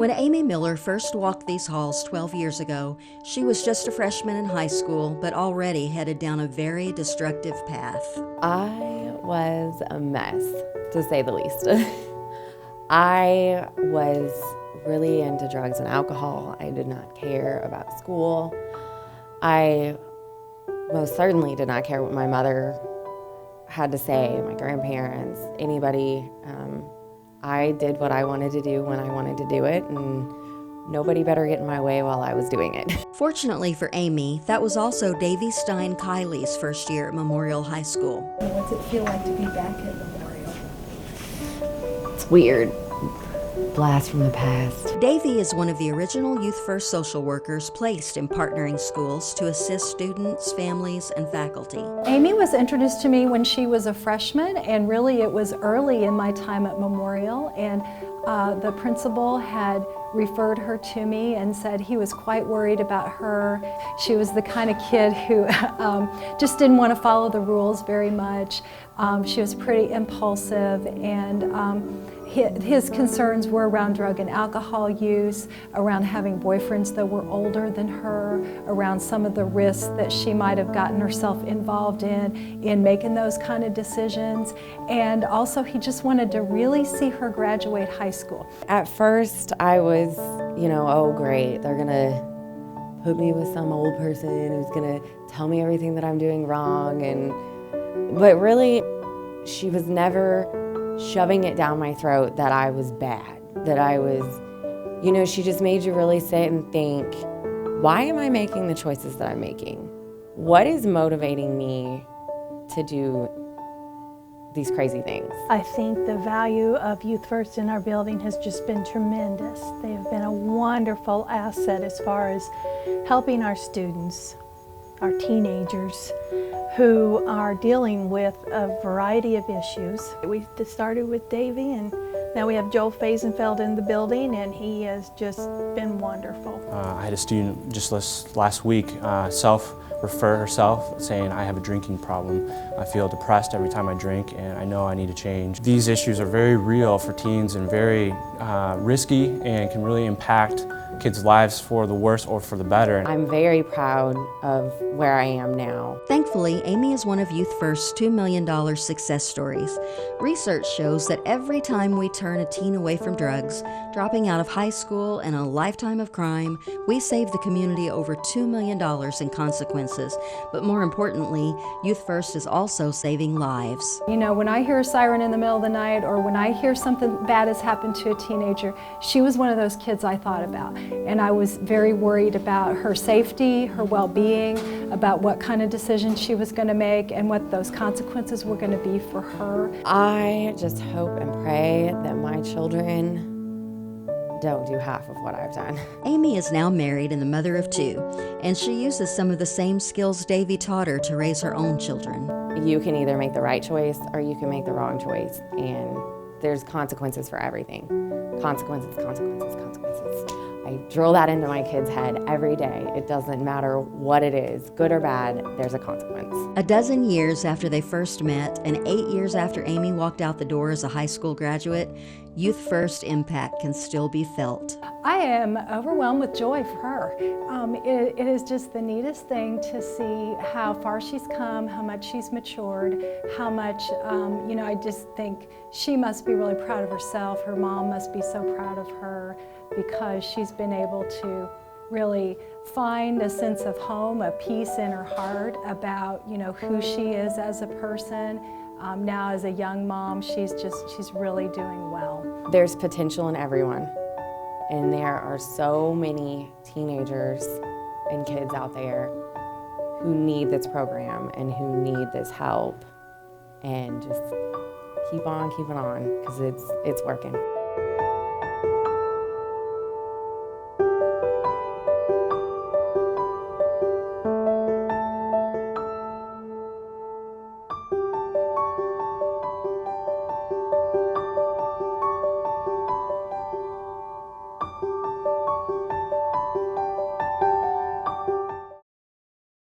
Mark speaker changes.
Speaker 1: When Amy Miller first walked these halls 12 years ago, she was just a freshman in high school, but already headed down a very destructive path.
Speaker 2: I was a mess, to say the least. I was really into drugs and alcohol. I did not care about school. I most certainly did not care what my mother had to say, my grandparents, anybody. I did what I wanted to do when I wanted to do it, and nobody better get in my way while I was doing it.
Speaker 1: Fortunately for Amy, that was also Davy Stein Kiley's first year at Memorial High School.
Speaker 3: What's it feel like to be back at Memorial?
Speaker 2: It's weird. Blast from the past.
Speaker 1: Davy is one of the original Youth First social workers placed in partnering schools to assist students, families, and faculty.
Speaker 3: Amy was introduced to me when she was a freshman, and really it was early in my time at Memorial, and the principal had referred her to me and said he was quite worried about her. She was the kind of kid who just didn't want to follow the rules very much. She was pretty impulsive, and his concerns were around drug and alcohol use, around having boyfriends that were older than her, around some of the risks that she might have gotten herself involved in making those kind of decisions. And also he just wanted to really see her graduate high school.
Speaker 2: At first I was, oh great, they're gonna put me with some old person who's gonna tell me everything that I'm doing wrong. But really, she was never shoving it down my throat that I was bad, that I was, she just made you really sit and think, why am I making the choices that I'm making? What is motivating me to do these crazy things?
Speaker 4: I think the value of Youth First in our building has just been tremendous. They have been a wonderful asset as far as helping our students, our teenagers, who are dealing with a variety of issues. We started with Davy, and now we have Joel Fazenfeld in the building, and he has just been wonderful.
Speaker 5: I had a student just last week self-refer herself, saying, I have a drinking problem. I feel depressed every time I drink, and I know I need to change. These issues are very real for teens and very risky, and can really impact kids' lives for the worse or for the better.
Speaker 2: I'm very proud of where I am now.
Speaker 1: Thankfully, Amy is one of Youth First's $2 million success stories. Research shows that every time we turn a teen away from drugs, dropping out of high school, and a lifetime of crime, we save the community over $2 million in consequences. But more importantly, Youth First is also saving lives.
Speaker 3: When I hear a siren in the middle of the night, or when I hear something bad has happened to a teenager, she was one of those kids I thought about. And I was very worried about her safety, her well-being, about what kind of decisions she was going to make and what those consequences were going to be for her.
Speaker 2: I just hope and pray that my children don't do half of what I've done.
Speaker 1: Amy is now married and the mother of 2, and she uses some of the same skills Davy taught her to raise her own children.
Speaker 2: You can either make the right choice or you can make the wrong choice, and there's consequences for everything. Consequences, consequences, consequences. I drill that into my kids' head every day. It doesn't matter what it is, good or bad, there's a consequence.
Speaker 1: A dozen years after they first met, and 8 years after Amy walked out the door as a high school graduate, Youth First impact can still be felt.
Speaker 3: I am overwhelmed with joy for her. It is just the neatest thing to see how far she's come, how much she's matured, how much, I just think she must be really proud of herself. Her mom must be so proud of her, because she's been able to really find a sense of home, a peace in her heart about, who she is as a person. Now as a young mom, she's really doing well.
Speaker 2: There's potential in everyone, and there are so many teenagers and kids out there who need this program and who need this help, and just keep on keeping on, because it's working.